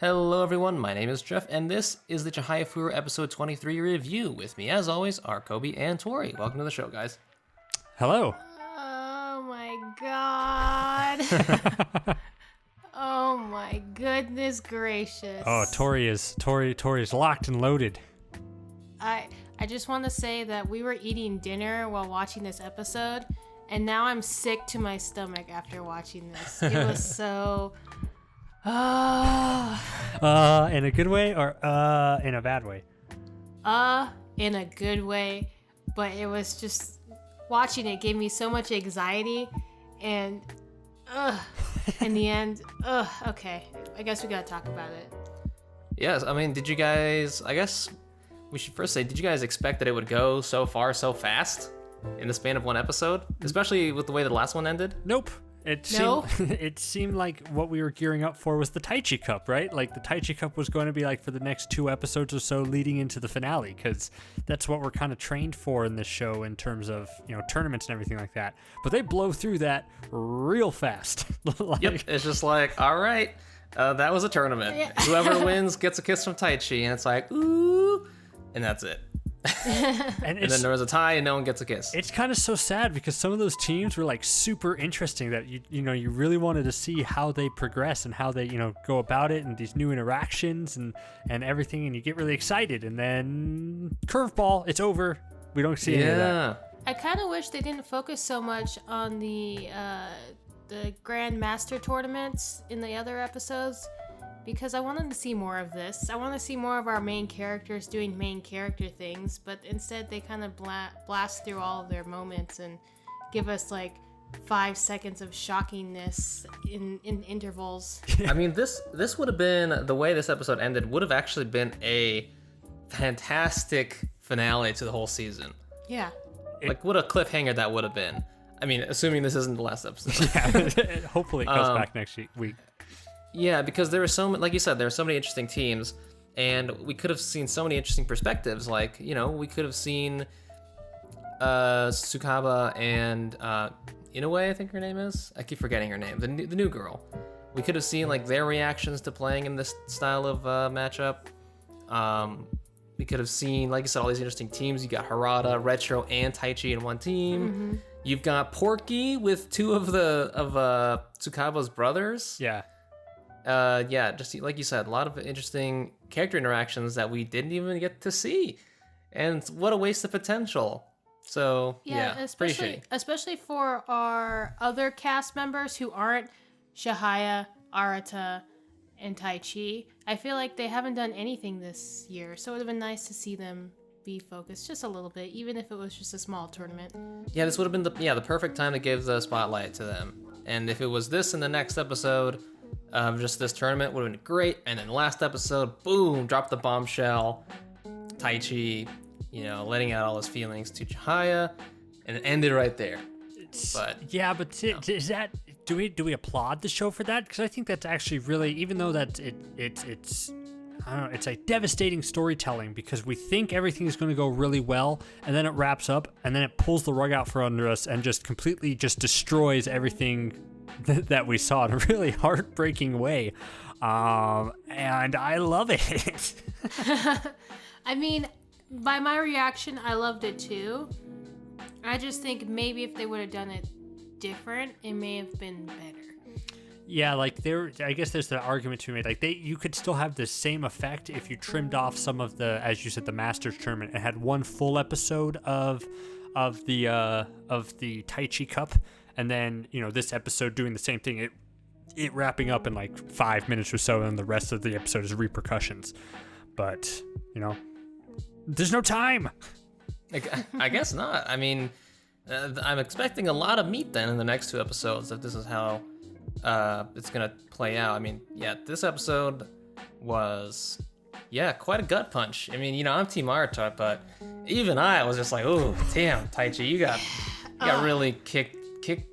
Hello everyone, my name is Jeff, and this is the Chihayafuru episode 23 review. With me, as always, are Coby and Torie. Welcome to the show, guys. Hello. Oh my god. Oh my goodness gracious. Oh, Torie's locked and loaded. I just want to say that we were eating dinner while watching this episode, and now I'm sick to my stomach after watching this. It was so... In a good way or in a bad way? In a good way, but it was just... Watching it gave me so much anxiety, and in the end, okay. I guess we gotta talk about it. Yes, I mean, did you guys, I guess we should first say, did you guys expect that it would go so far so fast in the span of one episode? Especially with the way the last one ended? Nope. It seemed like what we were gearing up for was the Taichi Cup, right? Like the Taichi Cup was going to be like for the next 2 episodes or so leading into the finale, because that's what we're kind of trained for in this show in terms of, tournaments and everything like that. But they blow through that real fast. Yep, it's just like, all right, that was a tournament. Yeah. Whoever wins gets a kiss from Taichi, and it's like, ooh, and that's it. and then there was a tie and no one gets a kiss. It's kind of so sad because some of those teams were like super interesting that you really wanted to see how they progress and how they go about it and these new interactions and everything, and you get really excited, and then curveball, it's over. We don't see any of that. I kind of wish they didn't focus so much on the Grand Master tournaments in the other episodes, because I wanted to see more of this. I want to see more of our main characters doing main character things, but instead they kind of blast through all of their moments and give us like 5 seconds of shockingness in intervals. I mean, this would have been, the way this episode ended would have actually been a fantastic finale to the whole season. Yeah. Like, what a cliffhanger that would have been. I mean, assuming this isn't the last episode. Yeah, hopefully it comes back next week. Yeah, because there were so many, like you said, there were so many interesting teams, and we could have seen so many interesting perspectives. Like, we could have seen Tsukaba and Inoue, I think her name is. I keep forgetting her name. The new girl. We could have seen like their reactions to playing in this style of matchup. We could have seen, like you said, all these interesting teams. You got Harada, Retro, and Taichi in one team. Mm-hmm. You've got Porky with 2 of Tsukaba's brothers. Yeah. Just like you said, a lot of interesting character interactions that we didn't even get to see, and what a waste of potential. So especially for our other cast members who aren't Chihaya, Arata, and Taichi. I feel like they haven't done anything this year, so it would have been nice to see them be focused just a little bit, even if it was just a small tournament. Yeah, this would have been the perfect time to give the spotlight to them. And if it was this in the next episode, just this tournament would have been great. And then the last episode, boom, drop the bombshell. Taichi, letting out all his feelings to Chihaya, and it ended right there. Is that, do we applaud the show for that? Because I think that's actually really, even though that it's I don't know, it's like devastating storytelling, because we think everything is going to go really well, and then it wraps up, and then it pulls the rug out from under us and just completely just destroys everything that we saw in a really heartbreaking way. And I love it. I mean, by my reaction, I loved it too. I just think maybe if they would have done it different, it may have been better. Yeah, like I guess there's the argument to be made. Like you could still have the same effect if you trimmed off some of the, as you said, the Masters tournament, and had one full episode of the Taichi Cup, and then this episode doing the same thing. It wrapping up in like 5 minutes or so, and the rest of the episode is repercussions. But there's no time. I guess not. I mean, I'm expecting a lot of meat then in the next 2 episodes, if this is how it's gonna play out. I mean, this episode was quite a gut punch. I mean, I'm Team Arata, but even I was just like, oh damn, Taichi, you got really kicked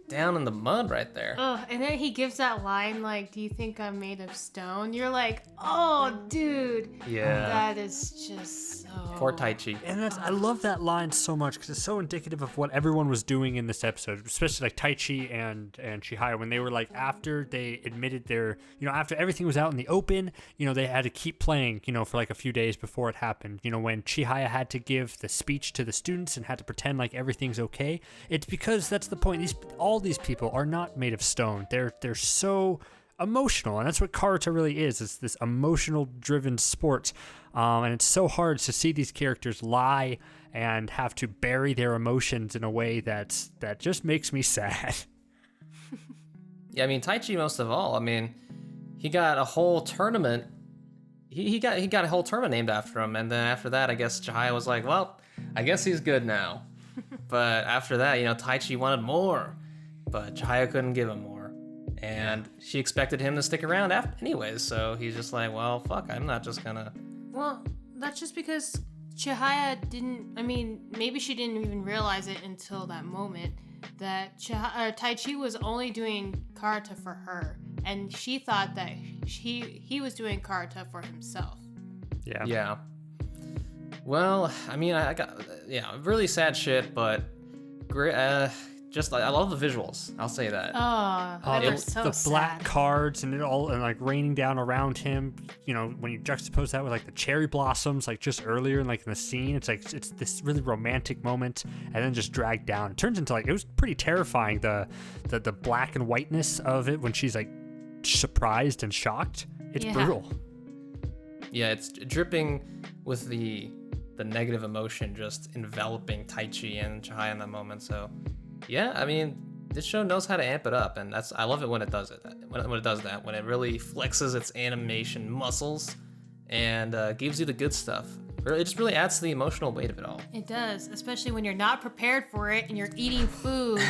down in the mud right there. Oh, and then he gives that line like, "Do you think I'm made of stone?" You're like, "Oh, dude." Yeah. That is just so. Poor Taichi. And I love that line so much because it's so indicative of what everyone was doing in this episode, especially like Taichi and Chihaya, when they were like, after they admitted their, after everything was out in the open, they had to keep playing, for like a few days before it happened. When Chihaya had to give the speech to the students and had to pretend like everything's okay, it's because that's the point. All these people are not made of stone. They're so emotional, and that's what karuta really is. It's this emotional driven sport, and it's so hard to see these characters lie and have to bury their emotions in a way that just makes me sad. Yeah, I mean, Taichi most of all. I mean, he got a whole tournament. He got a whole tournament named after him, and then after that, I guess Chihaya was like, well, I guess he's good now. But after that, Taichi wanted more, but Chihaya couldn't give him more. And she expected him to stick around anyways, so he's just like, well, fuck, I'm not just gonna... Well, that's just because Chihaya didn't... I mean, maybe she didn't even realize it until that moment, that Taichi was only doing karuta for her, and she thought that he was doing karuta for himself. Yeah. Well, I mean, I got... really sad shit, but... great. I love the visuals. I'll say that. Oh, they were so the sad. black cards and like raining down around him. When you juxtapose that with like the cherry blossoms, like just earlier in like in the scene, it's this really romantic moment, and then just dragged down. It turns into like, it was pretty terrifying. The black and whiteness of it when she's like surprised and shocked. It's brutal. Yeah, it's dripping with the negative emotion just enveloping Taichi and Chihaya in that moment. So. Yeah, I mean, this show knows how to amp it up, and I love it when it does it. When it does that, when it really flexes its animation muscles and gives you the good stuff. It just really adds to the emotional weight of it all. It does, especially when you're not prepared for it and you're eating food.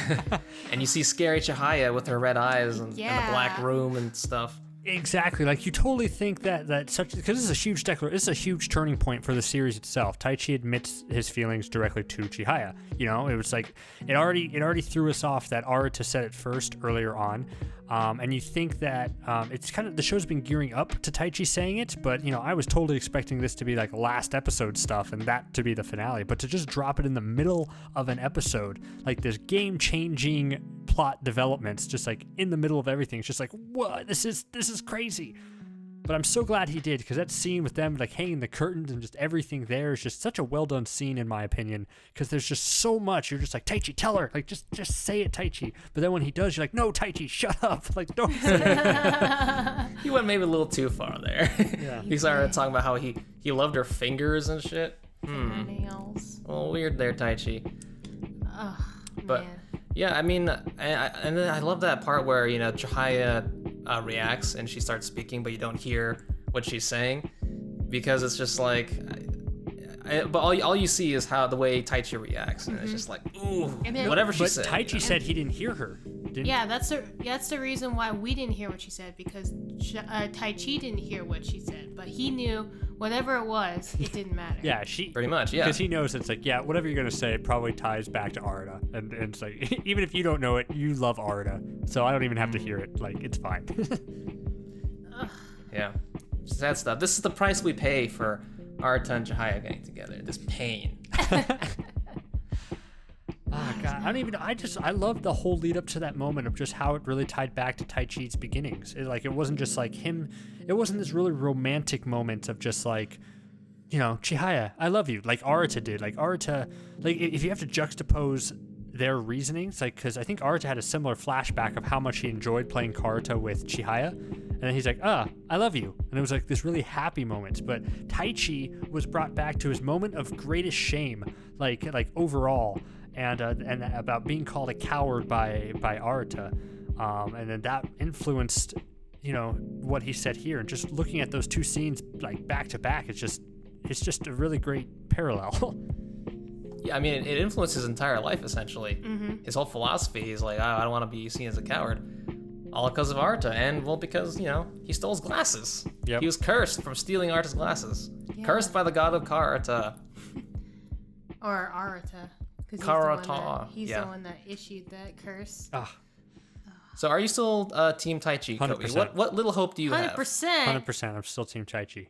And you see scary Chihaya with her red eyes and the black room and stuff. Exactly, like you totally think that such, because this is a huge turning point for the series itself. Taichi admits his feelings directly to Chihaya. It was like it already threw us off that Arata said it first earlier on, and you think that it's kind of, the show's been gearing up to Taichi saying it, but I was totally expecting this to be like last episode stuff and that to be the finale, but to just drop it in the middle of an episode, like this game-changing plot developments, just like in the middle of everything, it's just like, what? This is crazy. But I'm so glad he did, because that scene with them like hanging the curtains and just everything there is just such a well done scene in my opinion, because there's just so much. You're just like, Taichi, tell her, like just say it, Taichi. But then when he does, you're like, no, Taichi, shut up, like don't say it. He went maybe a little too far there. Yeah. He started talking about how he loved her fingers and shit. Nails. Well, weird there, Taichi. Oh, But man. yeah, I mean, and then I love that part where Chihaya reacts and she starts speaking, but you don't hear what she's saying, because it's just like, but all you see is how the way Taichi reacts, and it's just like, ooh, whatever she said. But Taichi said he didn't hear her. Yeah, that's the reason why we didn't hear what she said, because Taichi didn't hear what she said, but he knew whatever it was, it didn't matter. Yeah, pretty much, yeah. Because he knows it's like, yeah, whatever you're gonna say, it probably ties back to Arata, and it's like, even if you don't know it, you love Arata, so I don't even have to hear it. Like, it's fine. Yeah, sad stuff. This is the price we pay for Arata and Chihaya getting together. This pain. Oh god, I love the whole lead up to that moment of just how it really tied back to Taichi's beginnings. It wasn't just like him, it wasn't this really romantic moment of just like, Chihaya, I love you, like Arata did. Like Arata, like if you have to juxtapose their reasonings, like, because I think Arata had a similar flashback of how much he enjoyed playing karuta with Chihaya, and then he's like, I love you, and it was like this really happy moment. But Taichi was brought back to his moment of greatest shame, like overall, and about being called a coward by Arata, and then that influenced what he said here. And just looking at those two scenes like back to back, it's just a really great parallel. Yeah, I mean, it influenced his entire life, essentially. Mm-hmm. His whole philosophy is like, I don't want to be seen as a coward. All because of Arata, and, well, because, he stole his glasses. Yep. He was cursed from stealing Arata's glasses. Yeah. Cursed by the god of Karuta. Or Arata. 'Cause Karuta, He's yeah. the one that issued that curse. Ah, So are you still Team Taichi, Coby? 100%. What little hope do you have? 100%. 100%. I'm still Team Taichi.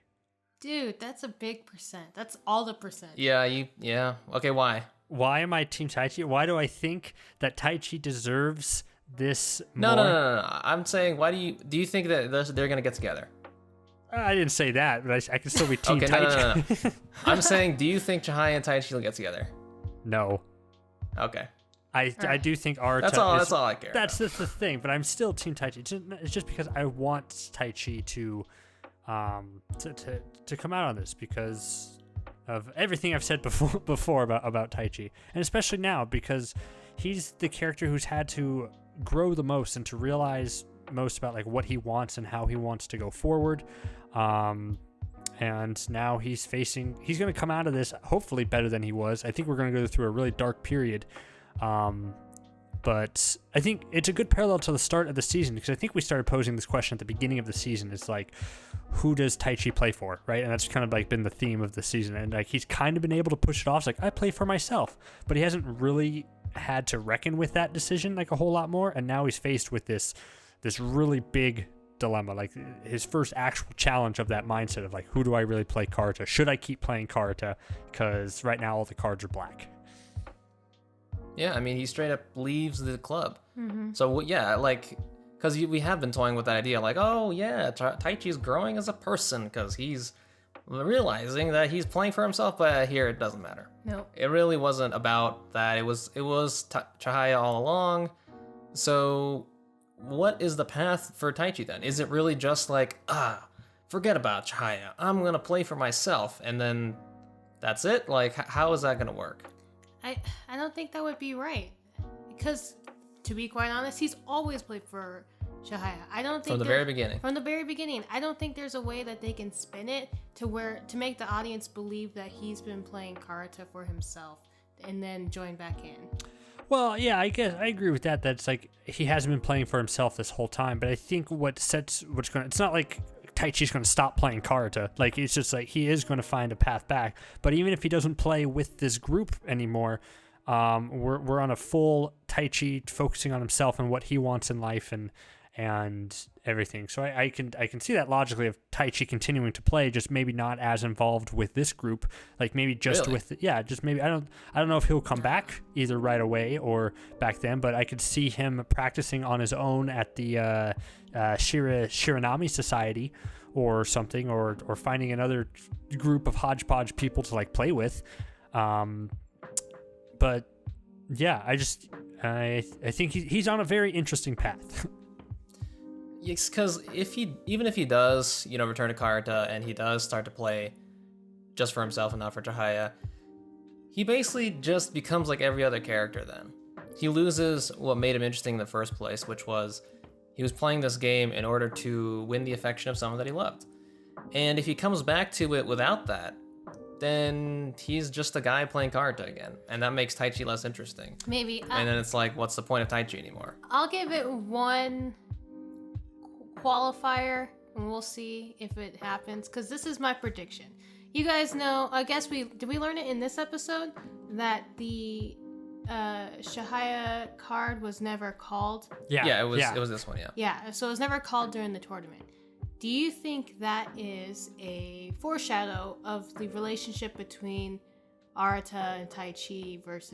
Dude, that's a big percent. That's all the percent. Yeah. Okay, why? Why am I Team Taichi? Why do I think that Taichi deserves this No, more? no. I'm saying, why do you think that they're gonna get together? I didn't say that, but I can still be Team Okay, Taichi. no. I'm saying, do you think Chihaya and Taichi will get together? No. Okay. I do think Arata That's all I care That's about. the thing, but I'm still Team Taichi. It's just because I want Taichi to come out on this because of everything I've said before about Taichi, and especially now because he's the character who's had to grow the most and to realize most about like what he wants and how he wants to go forward. And now he's going to come out of this hopefully better than he was. I think we're going to go through a really dark period. But I think it's a good parallel to the start of the season because I think we started posing this question at the beginning of the season. It's like, who does Taichi play for, right? And that's kind of like been the theme of the season. And like he's kind of been able to push it off. It's like, I play for myself. But he hasn't really had to reckon with that decision like a whole lot more. And now he's faced with this really big dilemma, like his first actual challenge of that mindset of like, who do I really play karuta? Should I keep playing karuta? Because right now all the cards are black. Yeah, I mean, he straight up leaves the club. Mm-hmm. So, yeah, like, because we have been toying with that idea, like, oh, yeah, Taichi's growing as a person because he's realizing that he's playing for himself, but here it doesn't matter. No. It really wasn't about that. It was Chihaya all along. So, what is the path for Taichi then? Is it really just like, forget about Chihaya, I'm going to play for myself, and then that's it? Like, how is that going to work? I don't think that would be right. Because, to be quite honest, he's always played for Chihaya. I don't think From the very beginning. From the very beginning. I don't think there's a way that they can spin it to make the audience believe that he's been playing karuta for himself and then join back in. Well, yeah, I guess I agree with that. That's like he hasn't been playing for himself this whole time. But I think it's not like Taichi's going to stop playing karuta. Like it's just like he is going to find a path back. But even if he doesn't play with this group anymore, we're on a full Taichi focusing on himself and what he wants in life and everything. So I can see that logically of Taichi continuing to play, just maybe not as involved with this group, like maybe just really? just maybe I don't know if he'll come back either right away or back then, but I could see him practicing on his own at the Shiranami Society or something, or finding another group of hodgepodge people to like play with. But yeah, I think he's on a very interesting path. Yes, because even if he does, return to karuta and he does start to play just for himself and not for Chihaya, he basically just becomes like every other character then. He loses what made him interesting in the first place, which was he was playing this game in order to win the affection of someone that he loved. And if he comes back to it without that, then he's just a guy playing karuta again. And that makes Taichi less interesting. Maybe. And then it's like, what's the point of Taichi anymore? I'll give it one qualifier and we'll see if it happens, because this is my prediction. You guys know, I guess did we learn it in this episode that the Chihaya card was never called? Yeah, it was this one, yeah. Yeah, so it was never called during the tournament. Do you think that is a foreshadow of the relationship between Arata and Taichi towards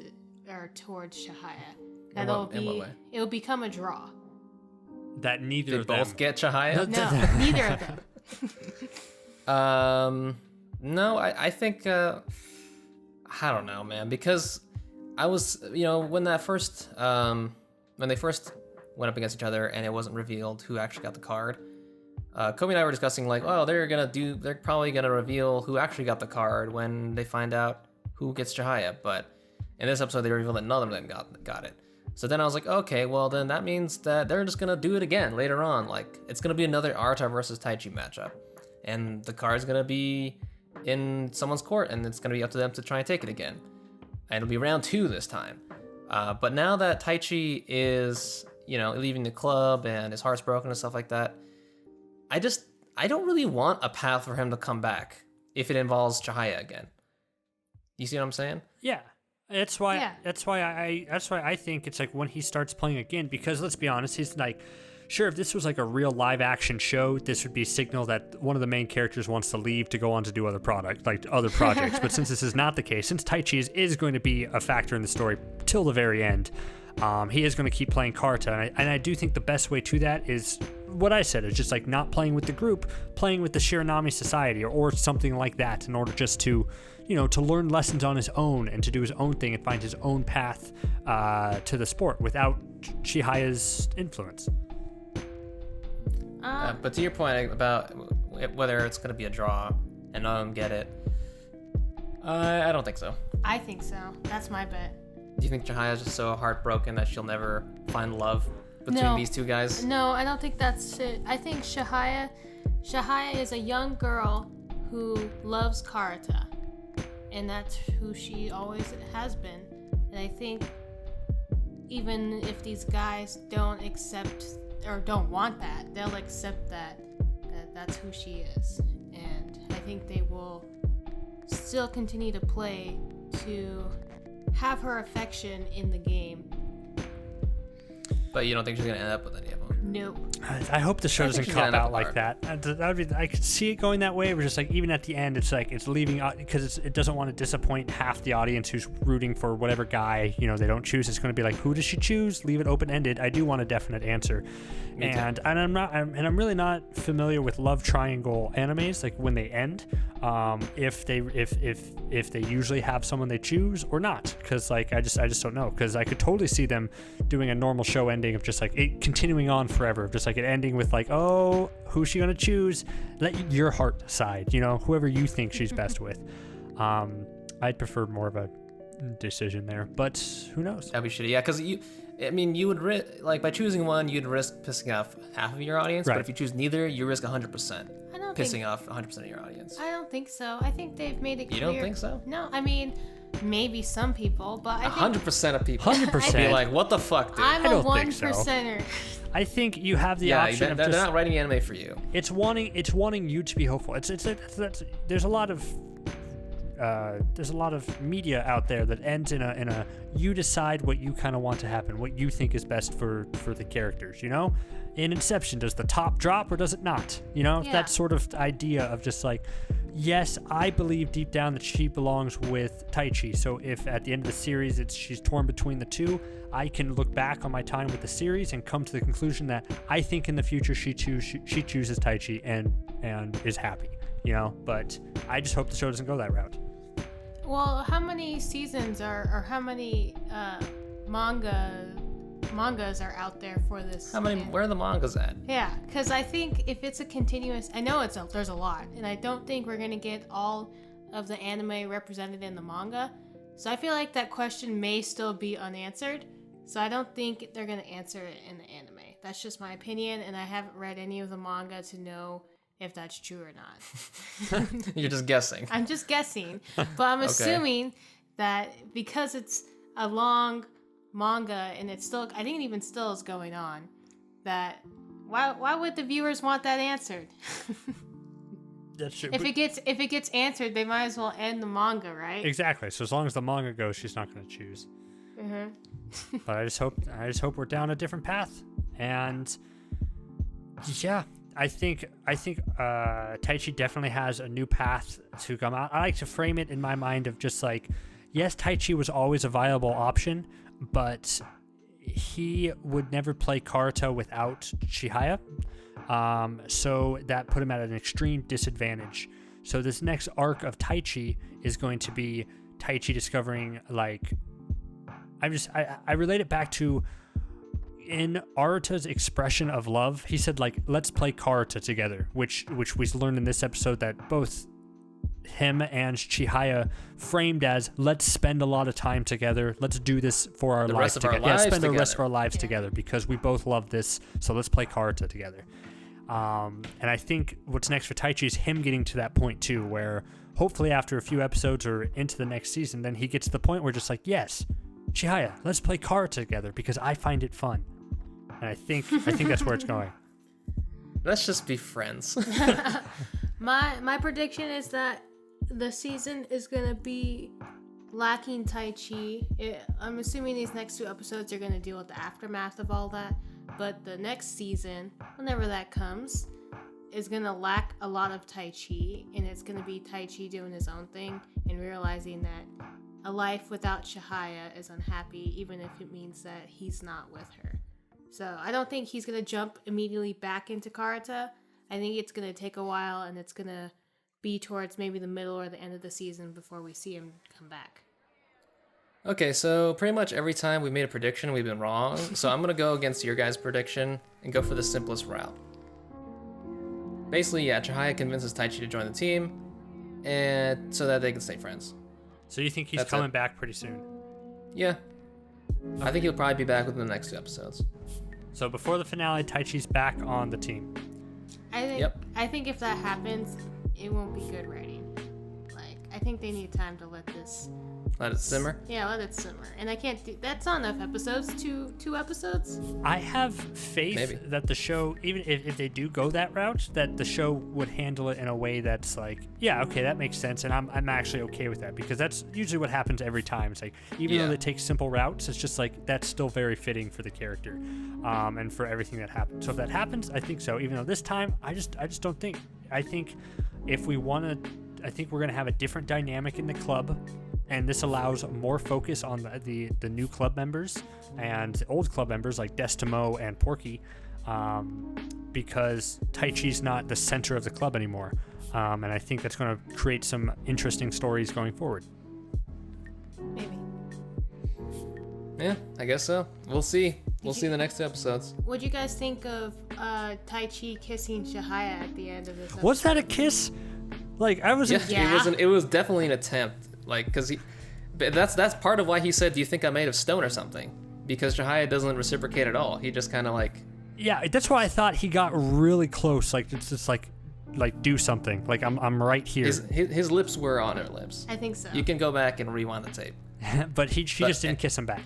Chihaya? That in what way? It'll become a draw. That neither They of them both get Chihaya? No, neither of them. No, I think, I don't know, man, because I was, when they first went up against each other and it wasn't revealed who actually got the card, Coby and I were discussing like, oh, they're probably gonna reveal who actually got the card when they find out who gets Chihaya, but in this episode they revealed that none of them got it. So then I was like, okay, well then that means that they're just gonna do it again later on. Like it's gonna be another Arata versus Taichi matchup, and the card's gonna be in someone's court, and it's gonna be up to them to try and take it again. And it'll be round 2 this time. But now that Taichi is, leaving the club and his heart's broken and stuff like that, I don't really want a path for him to come back if it involves Chihaya again. You see what I'm saying? Yeah, That's why I think it's like when he starts playing again, because let's be honest, he's like, sure, if this was like a real live action show, this would be a signal that one of the main characters wants to leave to go on to do other projects. But since this is not the case, since Taichi is going to be a factor in the story till the very end, he is going to keep playing Karuta. And I do think the best way to that is what I said, is just like not playing with the group, playing with the Shiranami Society or something like that, in order just to, to learn lessons on his own and to do his own thing and find his own path to the sport without Chihaya's influence. But to your point about whether it's going to be a draw and I don't get it, I don't think so. I think so. That's my bet. Do you think Chihaya's just so heartbroken that she'll never find love between these two guys? No, I don't think that's it. I think Chihaya is a young girl who loves Karuta, and that's who she always has been. And I think even if these guys don't accept or don't want that, they'll accept that that's who she is. And I think they will still continue to play to have her affection in the game. But you don't think she's going to end up with any of them? No. I hope the show doesn't cop out like that. I could see it going that way, but just like even at the end, it's like it's leaving because it doesn't want to disappoint half the audience who's rooting for whatever guy they don't choose. It's going to be like, who does she choose? Leave it open ended. I do want a definite answer. And I'm really not familiar with love triangle animes, like when they end, if they usually have someone they choose or not, because like I just don't know, because I could totally see them doing a normal show ending of just like it continuing on forever, just like it ending with like, oh, who's she gonna choose? Let your heart decide, whoever you think she's best with. I'd prefer more of a decision there, but who knows? That'd be shitty. Yeah, because you would like by choosing one, you'd risk pissing off half of your audience. Right. But if you choose neither, you risk 100% pissing off 100% of your audience. I don't think so. I think they've made it clear. You don't think so? No, I mean, maybe some people, but I think 100% of people 100%. be like, what the fuck, dude? I'm I a don't think so. 1%er. I think you have the option of they're just, not writing anime for you. It's wanting you to be hopeful. There's a lot of media out there that ends in a you decide what you kind of want to happen, what you think is best for the characters. In Inception, does the top drop or does it not? Yeah. That sort of idea of just like, yes, I believe deep down that she belongs with Taichi. So if at the end of the series she's torn between the two, I can look back on my time with the series and come to the conclusion that I think in the future she chooses Taichi and is happy. But I just hope the show doesn't go that route. Well, how many seasons or how many mangas are out there for this? Where are the mangas at? Yeah, because I think if it's a continuous, I know there's a lot, and I don't think we're gonna get all of the anime represented in the manga. So I feel like that question may still be unanswered. So I don't think they're gonna answer it in the anime. That's just my opinion, and I haven't read any of the manga to know if that's true or not. You're just guessing. I'm just guessing, but I'm assuming that because it's a long manga and it's still, I think it even still is going on, that why would the viewers want that answered? That's true. If it gets answered, they might as well end the manga, right? Exactly. So as long as the manga goes, she's not going to choose. Mm-hmm. But I just hope we're down a different path. And yeah, I think Taichi definitely has a new path to come out. I like to frame it in my mind of just like, yes, Taichi was always a viable option, but he would never play Karuta without Chihaya. So that put him at an extreme disadvantage. So this next arc of Taichi is going to be Taichi discovering, like, I relate it back to in Arata's expression of love. He said, like, let's play Karuta together, which we learned in this episode that both him and Chihaya framed as, let's spend a lot of time together. Let's do this for our lives together. Spend the rest of our lives together because we both love this. So let's play Karuta together. And I think what's next for Taichi is him getting to that point too, where hopefully after a few episodes or into the next season, then he gets to the point where just like, yes, Chihaya, let's play Karuta together because I find it fun. And I think that's where it's going. Let's just be friends. My prediction is that the season is gonna be lacking Taichi. I'm assuming these next 2 episodes are going to deal with the aftermath of all that. But the next season, whenever that comes, is going to lack a lot of Taichi. And it's going to be Taichi doing his own thing and realizing that a life without Chihaya is unhappy, even if it means that he's not with her. So I don't think he's going to jump immediately back into Karuta. I think it's going to take a while, and it's going to be towards maybe the middle or the end of the season before we see him come back. Okay, so pretty much every time we made a prediction, we've been wrong. So I'm going to go against your guys' prediction and go for the simplest route. Basically, yeah, Chihaya convinces Taichi to join the team and so that they can stay friends. So you think he's That's coming it. back pretty soon? Yeah. I think he'll probably be back within the next 2 episodes. So before the finale, Taichi's back on the team. I think if that happens, it won't be good writing. Like, I think they need time to let this... Let it simmer. Yeah, let it simmer. And I can't do... That's not enough episodes. Two episodes? I have faith Maybe. that the show, even if they do go that route, that the show would handle it in a way that's like, yeah, okay, that makes sense, and I'm actually okay with that, because that's usually what happens every time. It's like, even though they take simple routes, it's just like, that's still very fitting for the character, and for everything that happens. So if that happens, I think so. Even though this time, I just don't think. I think if we want to, I think we're going to have a different dynamic in the club. And this allows more focus on the new club members and old club members like Destimo and Porky, because Taichi's not the center of the club anymore. And I think that's going to create some interesting stories going forward. Maybe. Yeah, I guess so. We'll see. We'll see in the next 2 episodes. What'd you guys think of Taichi kissing Chihaya at the end of this episode? Was that a kiss? Like, I was... Yeah. It was definitely an attempt. Like, because that's part of why he said, do you think I'm made of stone or something? Because Chihaya doesn't reciprocate at all. He just kind of like... Yeah, that's why I thought he got really close. Like, it's just like do something. Like, I'm right here. His lips were on her lips. I think so. You can go back and rewind the tape. But she just didn't kiss him back.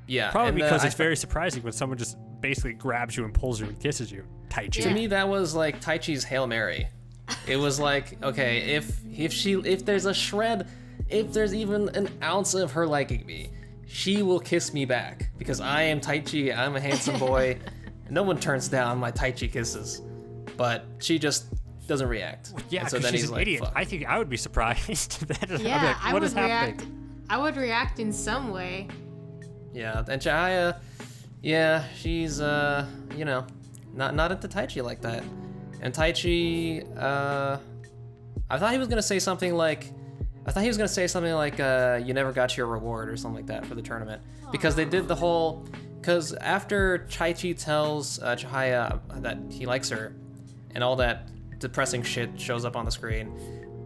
Yeah. Probably and, because it's very surprising when someone just basically grabs you and pulls you and kisses you. Taichi. To me, that was like Taichi's Hail Mary. It was like, okay, if there's a shred, if there's even an ounce of her liking me, she will kiss me back because I am Taichi. I'm a handsome boy. No one turns down my Taichi kisses, but she just doesn't react. Yeah, and so because then she's he's an like, idiot. fuck. I think I would be surprised. Yeah, what is happening? I would react in some way. Yeah, and Chihaya, yeah, she's not into Taichi like that. And Taichi, I thought he was gonna say something like, you never got your reward or something like that for the tournament, because they did the whole, because after Taichi tells Chihaya that he likes her, and all that depressing shit shows up on the screen.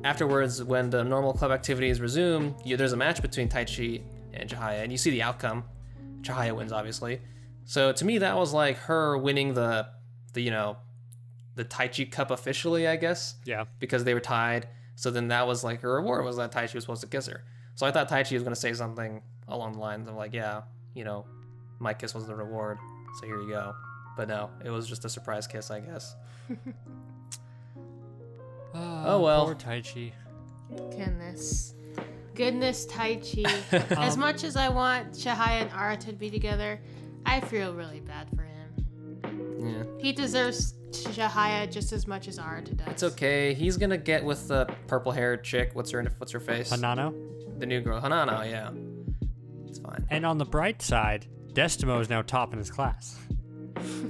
Afterwards, when the normal club activities resume, there's a match between Taichi and Chihaya, and you see the outcome. Chihaya wins, obviously. So to me, that was like her winning the Taichi Cup officially, I guess. Yeah. Because they were tied. So then that was like her reward, was that Taichi was supposed to kiss her. So I thought Taichi was going to say something along the lines of like, yeah, my kiss was the reward. So here you go. But no, it was just a surprise kiss, I guess. Oh well. Poor Taichi. Goodness, Taichi. As much as I want Chihaya and Arata to be together, I feel really bad for him. Yeah. He deserves Chihaya just as much as Arata does. It's okay. He's gonna get with the purple-haired chick. What's her face? Hanano. The new girl. Hanano, yeah. It's fine. And on the bright side, Destimo is now top in his class.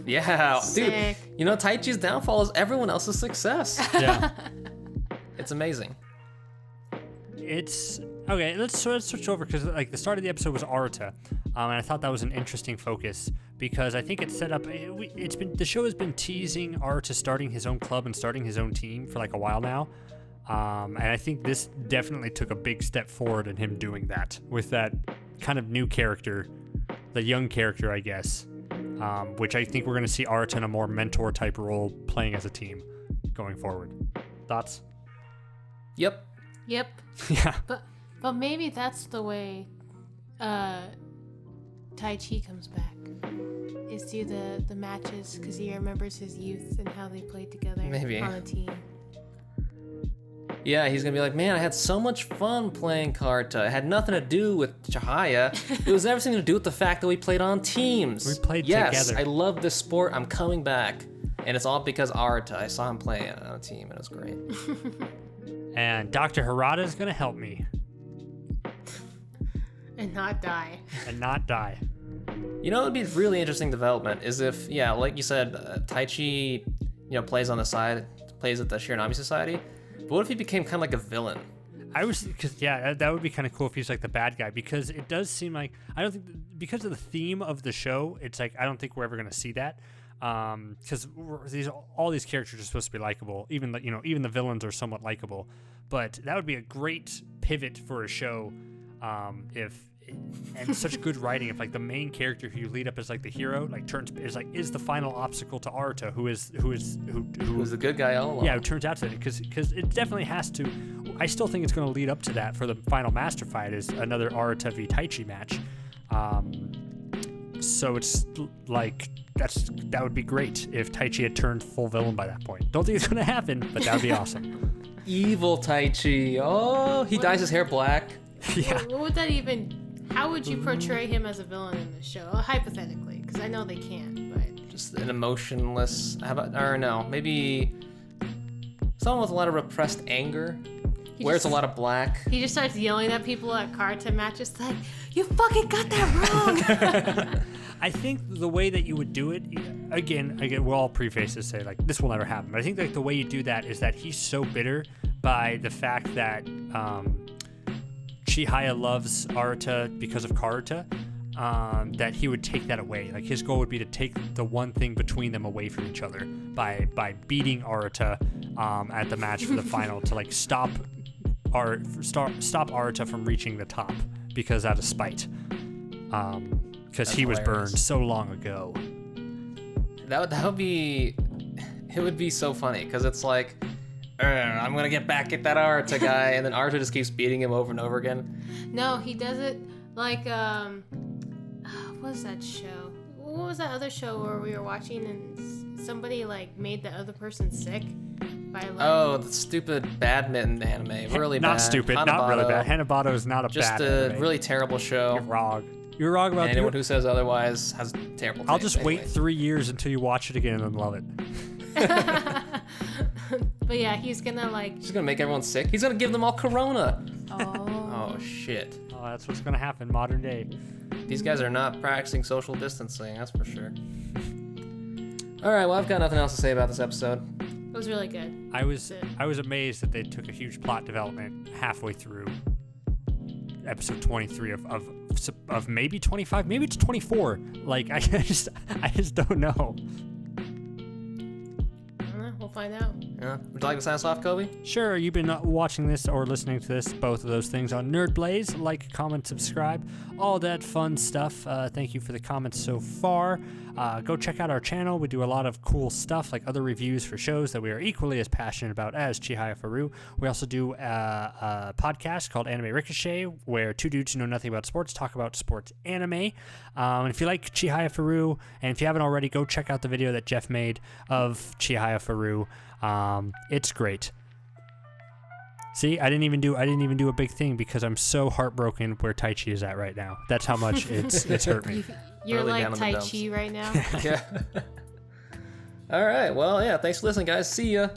Yeah, dude. Sick. Taichi's downfall is everyone else's success. Yeah. It's amazing. It's okay. Let's switch over because like the start of the episode was Arata, and I thought that was an interesting focus because I think it's set up. The show has been teasing Arata starting his own club and starting his own team for like a while now, and I think this definitely took a big step forward in him doing that with that kind of new character, the young character, I guess, which I think we're going to see Arata in a more mentor type role playing as a team going forward. Thoughts? Yep. Yep. Yeah. But maybe that's the way Tai Chi comes back. Is do the matches because he remembers his youth and how they played together Maybe. on a team. Yeah, he's gonna be like, man, I had so much fun playing Karuta. It had nothing to do with Chihaya. It was everything to do with the fact that we played on teams. We played yes, together. I love this sport. I'm coming back. And it's all because Arata. I saw him playing on a team, and it was great. And Dr. Harada is gonna help me. And not die. You know, it would be a really interesting development is if, yeah, like you said, Taichi, plays on the side, plays at the Shiranami Society. But what if he became kind of like a villain? That would be kind of cool if he's like the bad guy, because it does seem like, I don't think, because of the theme of the show, it's like, I don't think we're ever going to see that. Because all these characters are supposed to be likable, even the villains are somewhat likable. But that would be a great pivot for a show, and such good writing if like the main character who you lead up as like the hero is the final obstacle to Arata, who's the good guy all along. Yeah, it turns out to because it definitely has to. I still think it's going to lead up to that for the final master fight is another Arata v Taichi match. So it's like that would be great if Taichi had turned full villain by that point. Don't think it's going to happen, but that would be awesome. Evil Taichi. Oh, he dyes his hair black. Yeah. What would that even? How would you portray him as a villain in the show? Hypothetically, because I know they can't, but Just an emotionless. Maybe someone with a lot of repressed anger. Wears a lot of black. He just starts yelling at people at Karuta matches like, "You fucking got that wrong." I think the way that you would do it, again, we'll all preface this, say like this will never happen. But I think like the way you do that is that he's so bitter by the fact that Chihaya loves Arata because of Karuta, that he would take that away. Like his goal would be to take the one thing between them away from each other by beating Arata at the match for the final to like stop Arata from reaching the top because out of spite. Because he was burned so long ago. That would be. It would be so funny because it's like, I'm gonna get back at that Arata guy, and then Arata just keeps beating him over and over again. No, he does it like what was that show? What was that other show where we were watching and somebody like made the other person sick by like? Oh, the stupid badminton anime, really bad. Not stupid, not really bad. Hanabata is not a just bad a anime. really terrible show. You're wrong. You're wrong about anyone who says otherwise has terrible taste. I'll just wait 3 years until you watch it again and then love it. But yeah, he's gonna make everyone sick. He's gonna give them all corona. Oh. Oh shit. Oh, that's what's gonna happen modern day. These guys are not practicing social distancing, that's for sure. All right, well, I've got nothing else to say about this episode. It was really good. I was amazed that they took a huge plot development halfway through episode 23 of maybe 25, maybe it's 24. Like I just don't know. We'll find out. Yeah. Would you like to sign us off, Coby? Sure, you've been watching this or listening to this, both of those things on Nerd Blaze. Like, comment, subscribe, all that fun stuff. Thank you for the comments so far. Go check out our channel. We do a lot of cool stuff, like other reviews for shows that we are equally as passionate about as Chihayafuru. We also do a podcast called Anime Ricochet, where two dudes who know nothing about sports talk about sports anime. And if you like Chihayafuru, and if you haven't already, go check out the video that Jeff made of Chihayafuru. It's great. See, I didn't even do a big thing because I'm so heartbroken where Taichi is at right now. That's how much it's hurt me. You're Really like down in the Taichi right now. Yeah. All right. Well, yeah. Thanks for listening, guys. See ya.